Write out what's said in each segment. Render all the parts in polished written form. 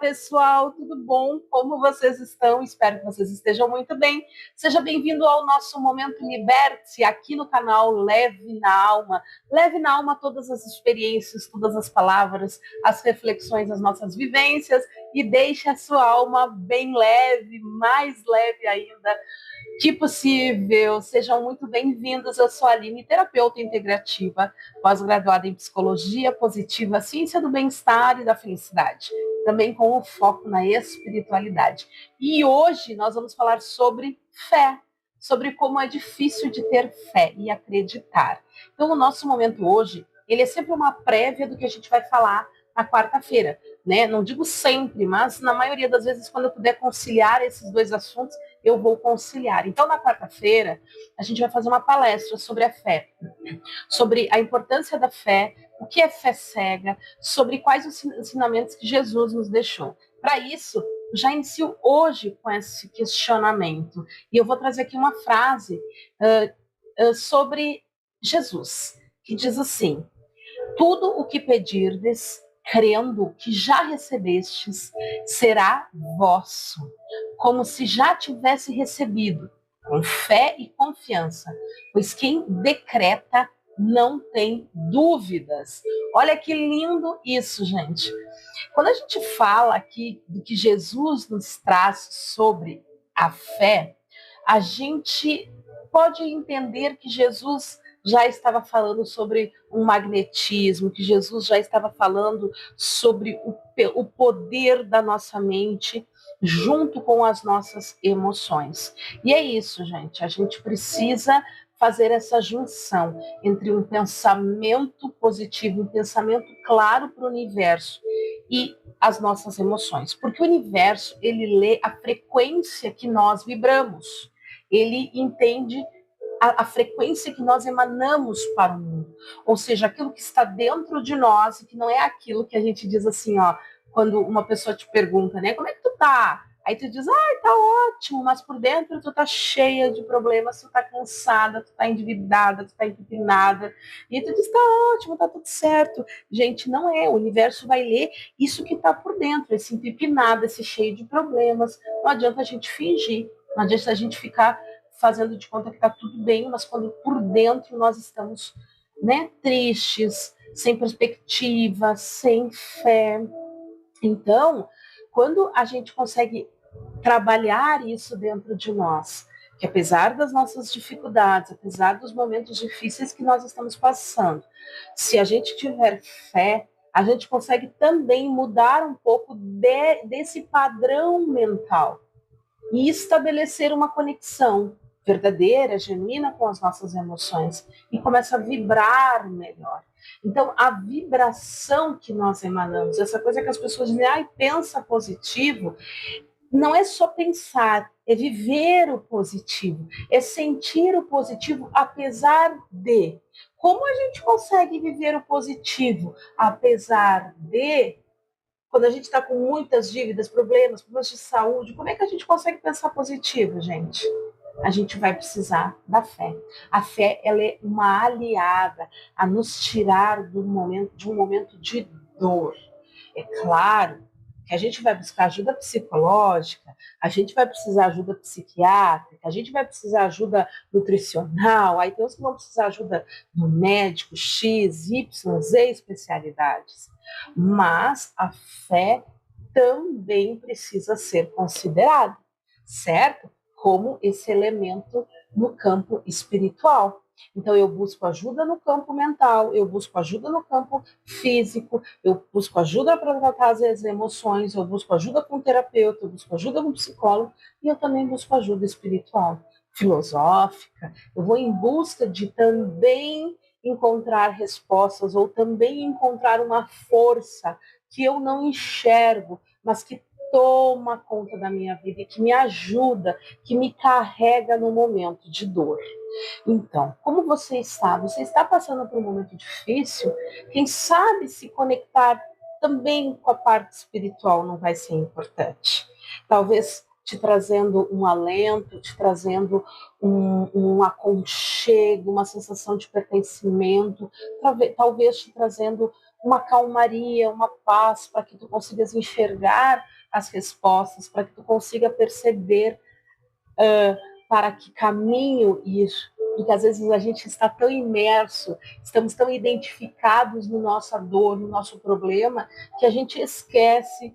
Pessoal, tudo bom? Como vocês estão? Espero que vocês estejam muito bem. Seja bem-vindo ao nosso Momento Liberte, aqui no canal Leve na Alma. Leve na alma todas as experiências, todas as palavras, as reflexões, as nossas vivências e deixe a sua alma bem leve, mais leve ainda que possível. Sejam muito bem-vindos. Eu sou a Aline, terapeuta integrativa, pós-graduada em Psicologia Positiva, Ciência do Bem-Estar e da Felicidade, também com o foco na espiritualidade. E hoje nós vamos falar sobre fé, sobre como é difícil de ter fé e acreditar. Então, o nosso momento hoje, ele é sempre uma prévia do que a gente vai falar na quarta-feira, né? Não digo sempre, mas na maioria das vezes, quando eu puder conciliar esses dois assuntos, eu vou conciliar. Então, na quarta-feira, a gente vai fazer uma palestra sobre a fé, sobre a importância da fé, o que é fé cega, sobre quais os ensinamentos que Jesus nos deixou. Para isso, já inicio hoje com esse questionamento. E eu vou trazer aqui uma frase sobre Jesus, que diz assim: tudo o que pedirdes, crendo que já recebestes, será vosso, como se já tivesse recebido, com fé e confiança, pois quem decreta não tem dúvidas. Olha que lindo isso, gente. Quando a gente fala aqui do que Jesus nos traz sobre a fé, a gente pode entender que Jesus já estava falando sobre um magnetismo, que Jesus já estava falando sobre o poder da nossa mente junto com as nossas emoções. E é isso, gente, a gente precisa fazer essa junção entre um pensamento positivo, um pensamento claro para o universo e as nossas emoções, porque o universo, ele lê a frequência que nós vibramos, ele entende a frequência que nós emanamos para o mundo, ou seja, aquilo que está dentro de nós e que não é aquilo que a gente diz assim, ó, quando uma pessoa te pergunta, né, como é que tu tá? Aí tu diz, tá ótimo, mas por dentro tu tá cheia de problemas, tu tá cansada, tu tá endividada, tu tá empinada, e tu diz, tá ótimo, tá tudo certo. Gente, não é, o universo vai ler isso que tá por dentro, esse empipinado, esse cheio de problemas. Não adianta a gente fingir, não adianta a gente ficar fazendo de conta que está tudo bem, mas quando por dentro nós estamos, né, tristes, sem perspectiva, sem fé. Então, quando a gente consegue trabalhar isso dentro de nós, que apesar das nossas dificuldades, apesar dos momentos difíceis que nós estamos passando, se a gente tiver fé, a gente consegue também mudar um pouco desse padrão mental e estabelecer uma conexão verdadeira, genuína com as nossas emoções e começa a vibrar melhor. Então, a vibração que nós emanamos, essa coisa que as pessoas dizem, pensa positivo, não é só pensar, é viver o positivo, é sentir o positivo apesar de. Como a gente consegue viver o positivo apesar de? Quando a gente está com muitas dívidas, problemas de saúde, como é que a gente consegue pensar positivo, gente? A gente vai precisar da fé. A fé, ela é uma aliada a nos tirar de um momento de dor. É claro que a gente vai buscar ajuda psicológica, a gente vai precisar ajuda psiquiátrica, a gente vai precisar ajuda nutricional, aí tem uns que vão precisar ajuda do médico, X, Y, Z especialidades. Mas a fé também precisa ser considerada, certo? Como esse elemento no campo espiritual. Então, eu busco ajuda no campo mental, eu busco ajuda no campo físico, eu busco ajuda para tratar as emoções, eu busco ajuda com um terapeuta, eu busco ajuda com um psicólogo e eu também busco ajuda espiritual, filosófica. Eu vou em busca de também encontrar respostas ou também encontrar uma força que eu não enxergo, mas que toma conta da minha vida e que me ajuda, que me carrega no momento de dor. Então, como você está? Você está passando por um momento difícil? Quem sabe se conectar também com a parte espiritual não vai ser importante. Talvez te trazendo um alento, te trazendo um aconchego, uma sensação de pertencimento, talvez te trazendo uma calmaria, uma paz, para que tu consigas enxergar as respostas, para que tu consiga perceber para que caminho ir. Porque às vezes a gente está tão imerso, estamos tão identificados no nossa dor, no nosso problema, que a gente esquece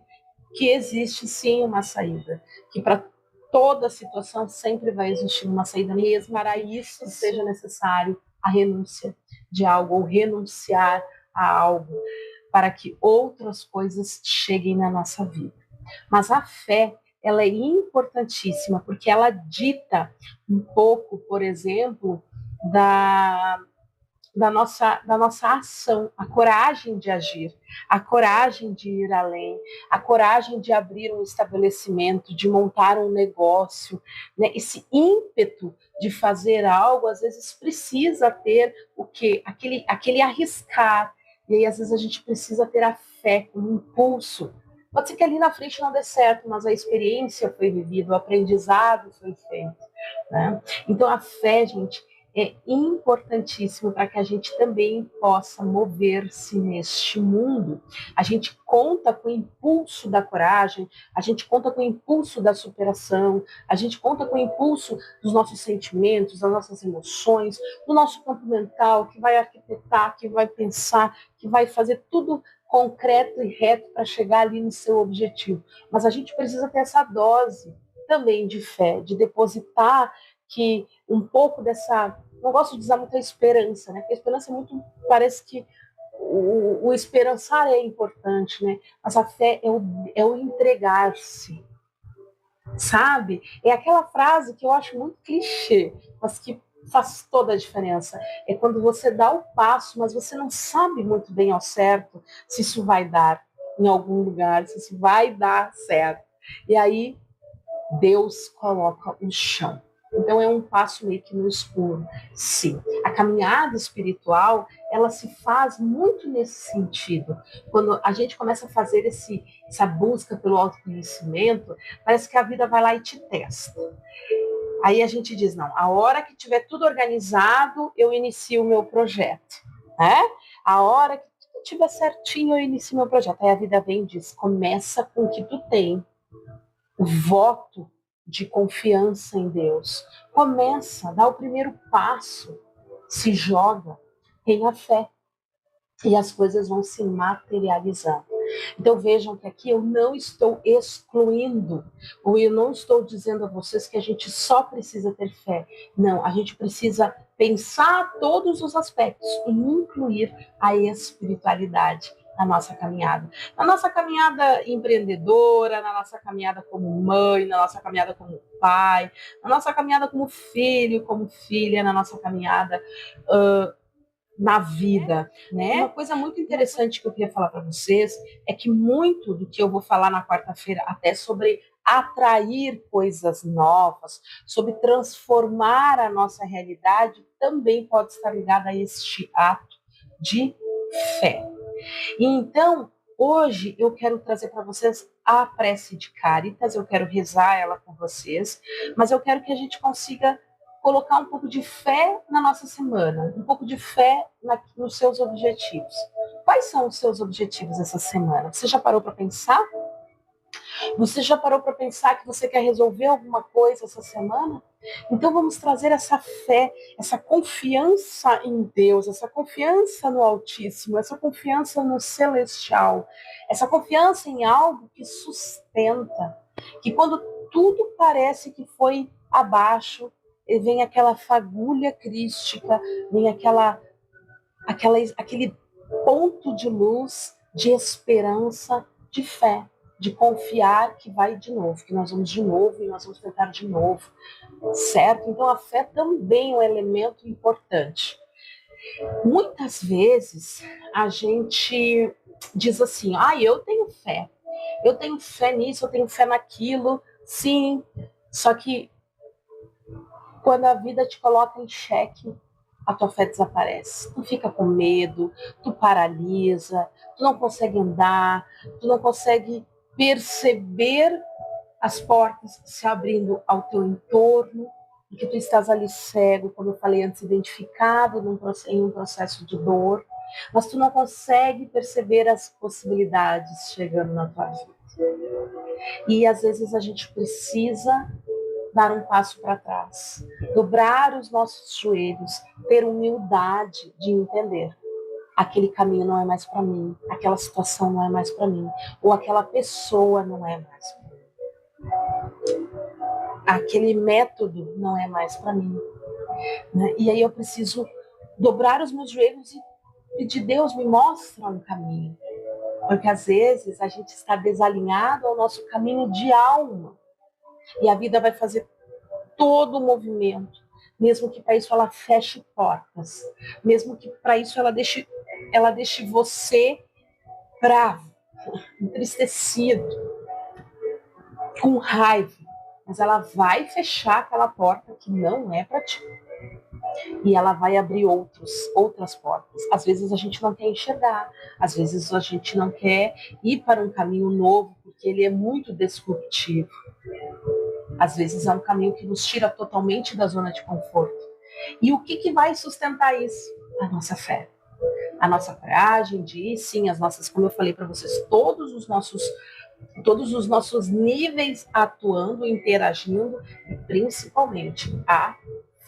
que existe sim uma saída, que para toda situação sempre vai existir uma saída, mesmo para isso seja necessário a renúncia de algo ou renunciar a algo, para que outras coisas cheguem na nossa vida. Mas a fé, ela é importantíssima, porque ela dita um pouco, por exemplo, da nossa ação, a coragem de agir, a coragem de ir além, a coragem de abrir um estabelecimento, de montar um negócio, né? Esse ímpeto de fazer algo, às vezes precisa ter o quê? Aquele arriscar, e aí às vezes a gente precisa ter a fé, um impulso. Pode ser que ali na frente não dê certo, mas a experiência foi vivida, o aprendizado foi feito, né? Então a fé, gente, é importantíssimo para que a gente também possa mover-se neste mundo. A gente conta com o impulso da coragem, a gente conta com o impulso da superação, a gente conta com o impulso dos nossos sentimentos, das nossas emoções, do nosso campo mental, que vai arquitetar, que vai pensar, que vai fazer tudo concreto e reto para chegar ali no seu objetivo. Mas a gente precisa ter essa dose também de fé, de depositar que um pouco dessa, não gosto de usar muita esperança, né? Porque a esperança é muito, parece que o esperançar é importante, né? Mas a fé é o entregar-se, sabe? É aquela frase que eu acho muito clichê, mas que faz toda a diferença. É quando você dá o passo, mas você não sabe muito bem ao certo se isso vai dar em algum lugar, se isso vai dar certo. E aí Deus coloca o chão. Então é um passo meio que no escuro. Sim, a caminhada espiritual, ela se faz muito nesse sentido. Quando a gente começa a fazer essa busca pelo autoconhecimento, parece que a vida vai lá e te testa. Aí a gente diz, não, a hora que tiver tudo organizado, eu inicio o meu projeto. Né? A hora que tudo estiver certinho, eu inicio o meu projeto. Aí a vida vem e diz, começa com o que tu tem. O voto de confiança em Deus. Começa, dá o primeiro passo, se joga, tenha fé. E as coisas vão se materializando. Então vejam que aqui eu não estou excluindo, ou eu não estou dizendo a vocês que a gente só precisa ter fé. Não, a gente precisa pensar todos os aspectos e incluir a espiritualidade na nossa caminhada. Na nossa caminhada empreendedora, na nossa caminhada como mãe, na nossa caminhada como pai, na nossa caminhada como filho, como filha, na nossa caminhada na vida, né? Uma coisa muito interessante que eu queria falar para vocês é que muito do que eu vou falar na quarta-feira, até sobre atrair coisas novas, sobre transformar a nossa realidade, também pode estar ligado a este ato de fé. E então, hoje eu quero trazer para vocês a prece de Cáritas, eu quero rezar ela com vocês, mas eu quero que a gente consiga colocar um pouco de fé na nossa semana, um pouco de fé nos seus objetivos. Quais são os seus objetivos essa semana? Você já parou para pensar? Você já parou para pensar que você quer resolver alguma coisa essa semana? Então vamos trazer essa fé, essa confiança em Deus, essa confiança no Altíssimo, essa confiança no Celestial, essa confiança em algo que sustenta, que quando tudo parece que foi abaixo, vem aquela fagulha crística, vem aquele ponto de luz, de esperança, de fé, de confiar que vai de novo, que nós vamos de novo e nós vamos tentar de novo, certo? Então a fé também é um elemento importante. Muitas vezes a gente diz assim, eu tenho fé nisso, eu tenho fé naquilo, sim, só que quando a vida te coloca em xeque, a tua fé desaparece. Tu fica com medo, tu paralisa, tu não consegue andar, tu não consegue perceber as portas se abrindo ao teu entorno, porque tu estás ali cego, como eu falei antes, identificado em um processo de dor. mas tu não consegue perceber as possibilidades chegando na tua vida. E às vezes a gente precisa dar um passo para trás, dobrar os nossos joelhos, ter humildade de entender. Aquele caminho não é mais para mim, aquela situação não é mais para mim, ou aquela pessoa não é mais para mim. Aquele método não é mais para mim. Né? E aí eu preciso dobrar os meus joelhos e pedir, Deus, me mostra um caminho. Porque às vezes a gente está desalinhado ao nosso caminho de alma. E a vida vai fazer todo o movimento, mesmo que para isso ela feche portas, mesmo que para isso ela deixe você bravo, entristecido, com raiva, mas ela vai fechar aquela porta que não é para ti. E ela vai abrir outras portas. Às vezes a gente não quer enxergar, às vezes a gente não quer ir para um caminho novo, porque ele é muito disruptivo. Às vezes é um caminho que nos tira totalmente da zona de conforto. E o que vai sustentar isso? A nossa fé. A nossa coragem de ir, sim, as nossas, como eu falei para vocês, todos os nossos níveis atuando, interagindo, e principalmente a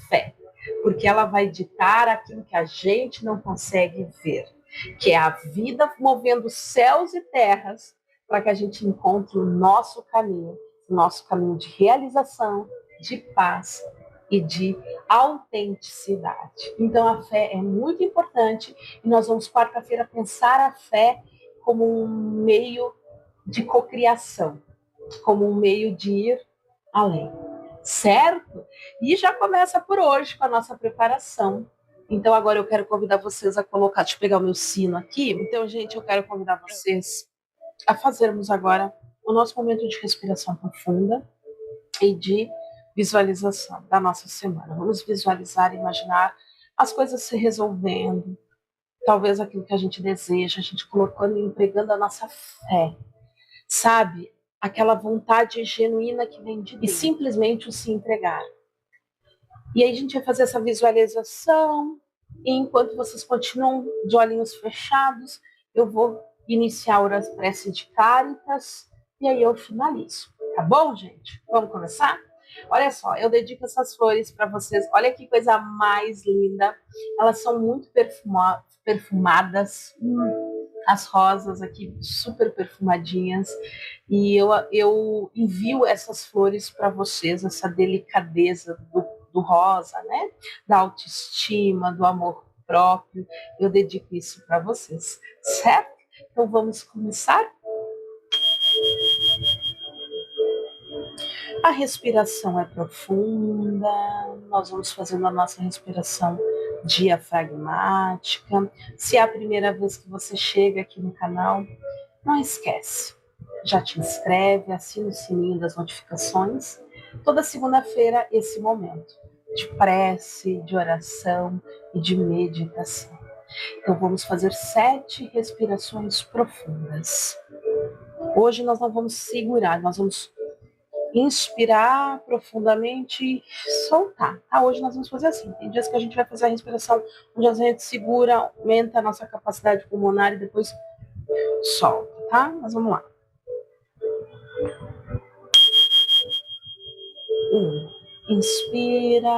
fé. Porque ela vai ditar aquilo que a gente não consegue ver, que é a vida movendo céus e terras para que a gente encontre o nosso caminho de realização, de paz e de autenticidade. Então a fé é muito importante e nós vamos quarta-feira pensar a fé como um meio de cocriação, como um meio de ir além. Certo? E já começa por hoje com a nossa preparação. Então agora eu quero convidar vocês a colocar, deixa eu pegar o meu sino aqui. Então, gente, eu quero convidar vocês a fazermos agora o nosso momento de respiração profunda e de visualização da nossa semana. Vamos visualizar, imaginar as coisas se resolvendo, talvez aquilo que a gente deseja, a gente colocando e empregando a nossa fé, sabe? Aquela vontade genuína que vem de Deus. E simplesmente o se entregar. E aí a gente vai fazer essa visualização, e enquanto vocês continuam de olhinhos fechados, eu vou iniciar a prece de Cáritas, e aí eu finalizo. Tá bom, gente? Vamos começar? Olha só, eu dedico essas flores para vocês. Olha que coisa mais linda. Elas são muito perfumadas. As rosas aqui super perfumadinhas. E eu envio essas flores para vocês, essa delicadeza do rosa, né? Da autoestima, do amor próprio. Eu dedico isso para vocês, certo? Então vamos começar? A respiração é profunda, nós vamos fazendo a nossa respiração diafragmática. Se é a primeira vez que você chega aqui no canal, não esquece, já te inscreve, assina o sininho das notificações. Toda segunda-feira, esse momento de prece, de oração e de meditação. Então vamos fazer 7 respirações profundas. Hoje nós não vamos segurar, nós vamos inspirar profundamente e soltar. Tá? Hoje nós vamos fazer assim. Tem dias que a gente vai fazer a respiração onde a gente segura, aumenta a nossa capacidade pulmonar e depois solta, tá? Mas vamos lá. 1. Inspira.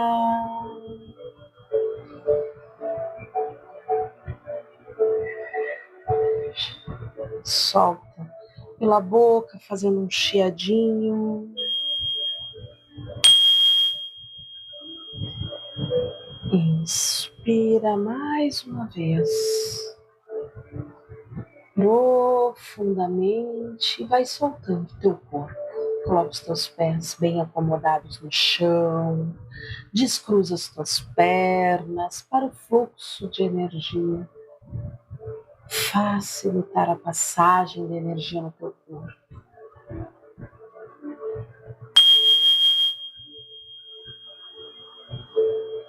Solta pela boca, fazendo um chiadinho. Inspira mais uma vez. Profundamente e vai soltando teu corpo. Coloca os teus pés bem acomodados no chão. Descruza as tuas pernas para o fluxo de energia. Facilitar a passagem da energia no teu corpo.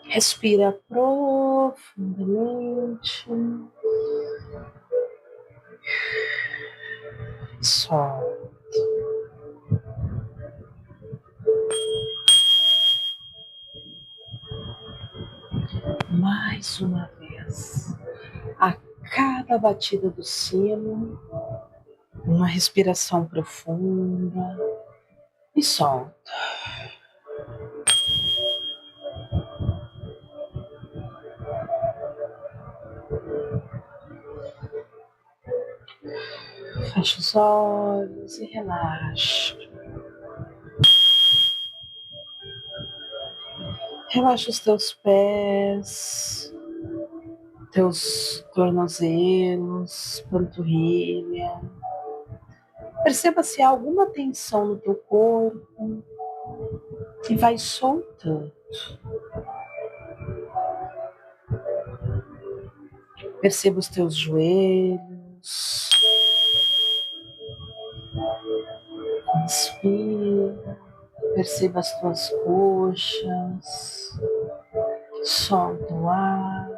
Respira profundamente. Solta. Mais uma vez. A cada batida do sino, uma respiração profunda e solta. Fecha os olhos e relaxa. Relaxa os teus pés, teus tornozelos, panturrilha. Perceba se há alguma tensão no teu corpo e vai soltando. Perceba os teus joelhos. Inspira. Perceba as tuas coxas. Solta o ar.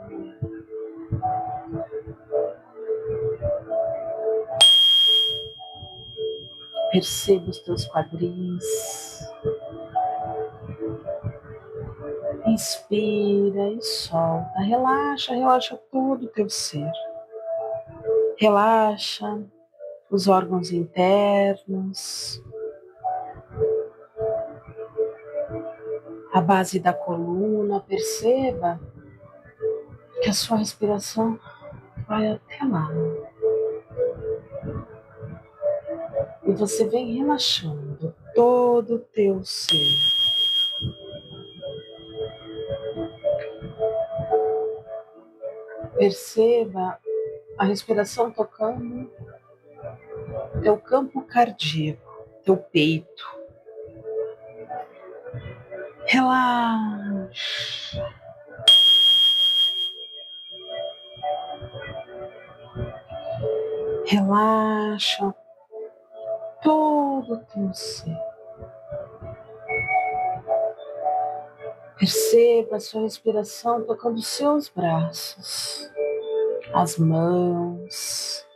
Perceba os teus quadris. Inspira e solta. Relaxa, relaxa todo o teu ser. Relaxa os órgãos internos. A base da coluna. Perceba que a sua respiração vai até lá. E você vem relaxando todo o teu ser. Perceba a respiração tocando teu campo cardíaco, teu peito. Relaxa. Relaxa todo o teu ser. Perceba a sua respiração tocando os seus braços, as mãos,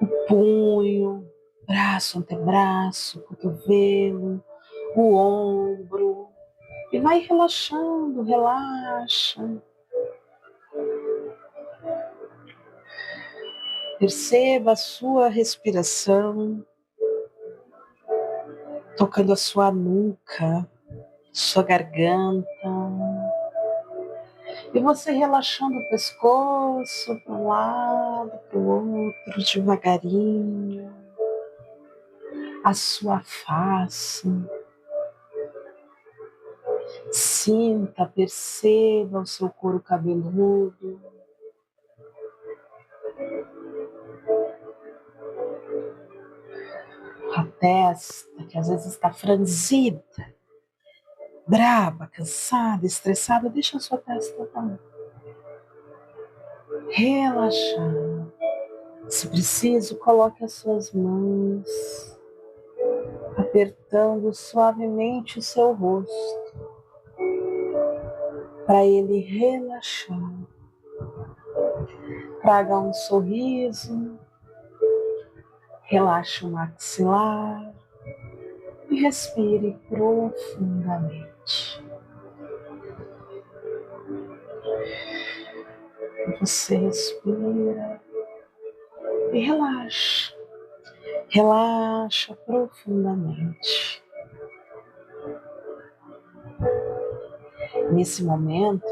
o punho, braço, antebraço, cotovelo, o ombro. E vai relaxando, relaxa. Perceba a sua respiração tocando a sua nuca, sua garganta. E você relaxando o pescoço para um lado, para o outro, devagarinho. A sua face. Sinta, perceba o seu couro cabeludo. A testa, que às vezes está franzida, brava, cansada, estressada, deixa a sua testa também relaxar. Se preciso, coloque as suas mãos apertando suavemente o seu rosto para ele relaxar. Traga um sorriso, relaxe o maxilar e respire profundamente. Você respira e relaxa. Relaxa profundamente. Nesse momento,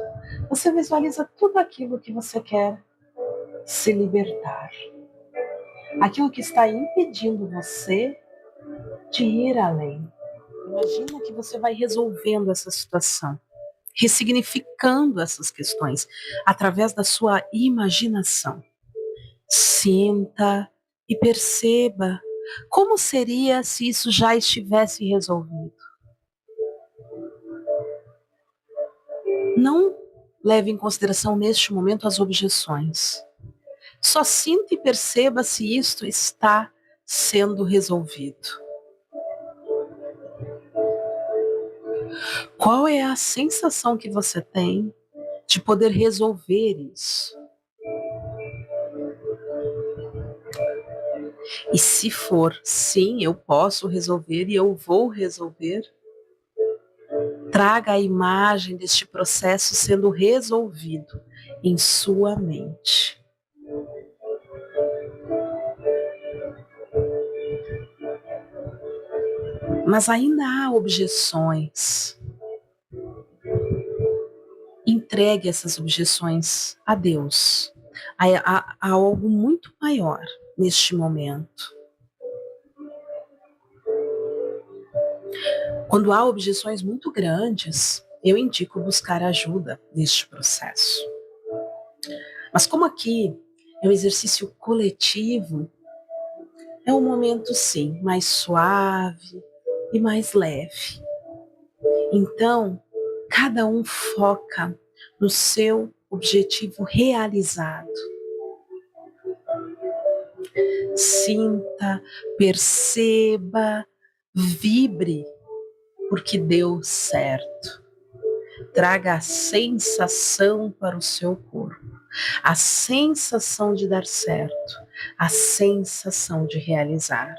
você visualiza tudo aquilo que você quer se libertar. Aquilo que está impedindo você de ir além. Imagina que você vai resolvendo essa situação, ressignificando essas questões através da sua imaginação. Sinta e perceba como seria se isso já estivesse resolvido. Não leve em consideração neste momento as objeções. Só sinta e perceba se isto está sendo resolvido. Qual é a sensação que você tem de poder resolver isso? E se for, sim, eu posso resolver e eu vou resolver, traga a imagem deste processo sendo resolvido em sua mente. mas ainda há objeções. Entregue essas objeções a Deus, a algo muito maior neste momento. Quando há objeções muito grandes, eu indico buscar ajuda neste processo. Mas como aqui é um exercício coletivo, é um momento, sim, mais suave e mais leve. Então, cada um foca no seu objetivo realizado. Sinta, perceba, vibre, porque deu certo. Traga a sensação para o seu corpo, a sensação de dar certo, a sensação de realizar.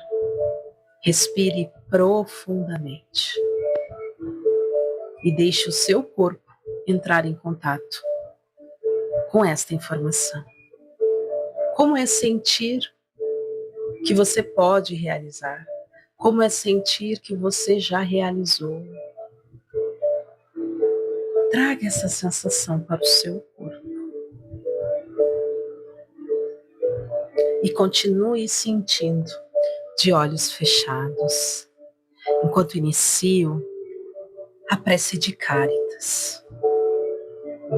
Respire profundamente e deixe o seu corpo entrar em contato com esta informação. Como é sentir que você pode realizar? Como é sentir que você já realizou? Traga essa sensação para o seu corpo. E continue sentindo de olhos fechados, enquanto inicio a prece de Cáritas.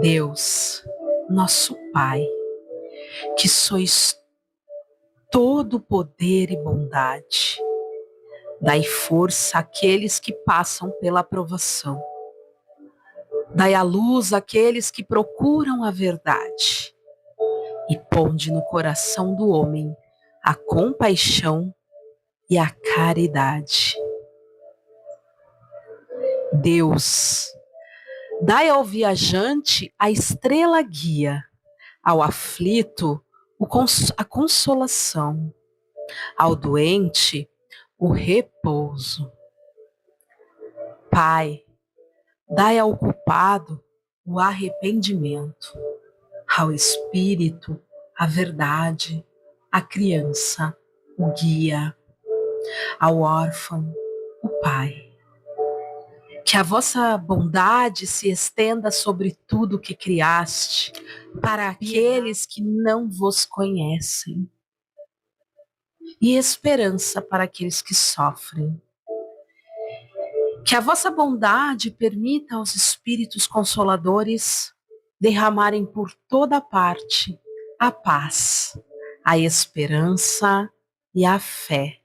Deus, nosso Pai, que sois todo poder e bondade, dai força àqueles que passam pela provação. Dai a luz àqueles que procuram a verdade. E ponde no coração do homem a compaixão e a caridade. Deus, dai ao viajante a estrela guia, ao aflito a consolação, ao doente o repouso. Pai, dai ao culpado o arrependimento, ao espírito a verdade, à criança o guia, ao órfão o pai. Que a vossa bondade se estenda sobre tudo que criaste, para aqueles que não vos conhecem, e esperança para aqueles que sofrem. Que a vossa bondade permita aos espíritos consoladores derramarem por toda parte a paz, a esperança e a fé.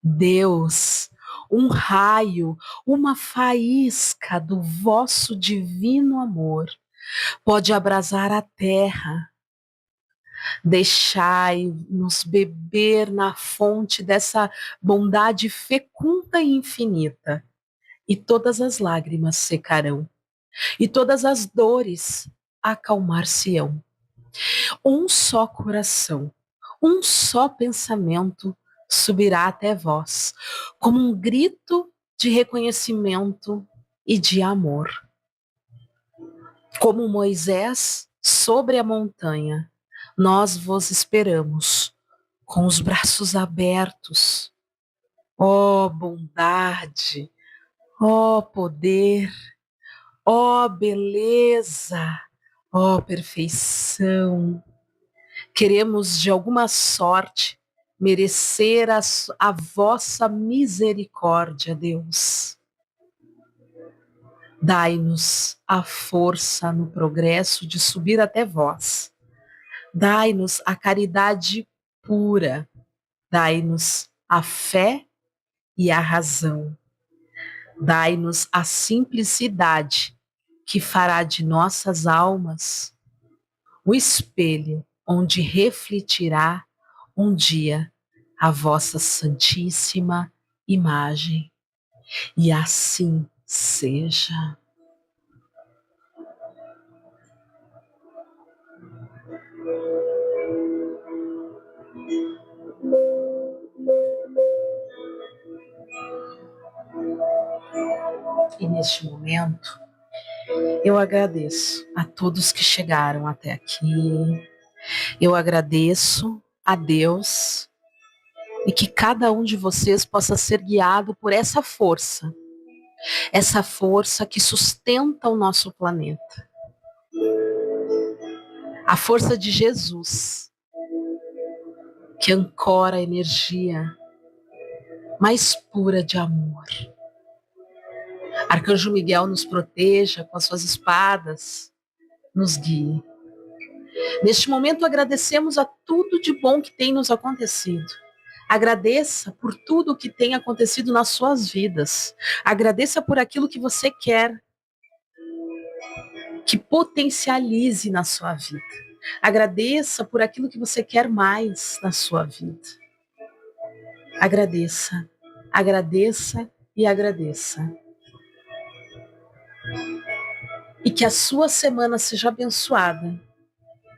Deus, um raio, uma faísca do vosso divino amor pode abrasar a terra. Deixai-nos beber na fonte dessa bondade fecunda e infinita, e todas as lágrimas secarão, e todas as dores acalmar-se-ão. Um só coração, um só pensamento subirá até vós, como um grito de reconhecimento e de amor. Como Moisés sobre a montanha, nós vos esperamos com os braços abertos. Ó bondade, ó poder, ó beleza, ó perfeição. Queremos de alguma sorte merecer a vossa misericórdia, Deus. Dai-nos a força no progresso de subir até vós. Dai-nos a caridade pura. Dai-nos a fé e a razão. Dai-nos a simplicidade que fará de nossas almas o espelho onde refletirá um dia a vossa santíssima imagem. E assim seja. E neste momento, eu agradeço a todos que chegaram até aqui. Eu agradeço a Deus E que cada um de vocês possa ser guiado por essa força que sustenta o nosso planeta. A força de Jesus, que ancora a energia mais pura de amor. Arcanjo Miguel nos proteja com as suas espadas, nos guie. Neste momento agradecemos a tudo de bom que tem nos acontecido. Agradeça por tudo que tem acontecido nas suas vidas. Agradeça por aquilo que você quer que potencialize na sua vida. Agradeça por aquilo que você quer mais na sua vida. Agradeça, agradeça e agradeça. E que a sua semana seja abençoada,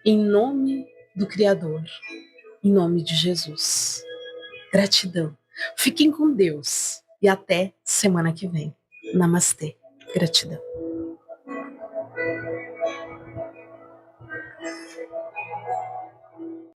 em nome do Criador, em nome de Jesus. Gratidão. Fiquem com Deus e até semana que vem. Namastê. Gratidão.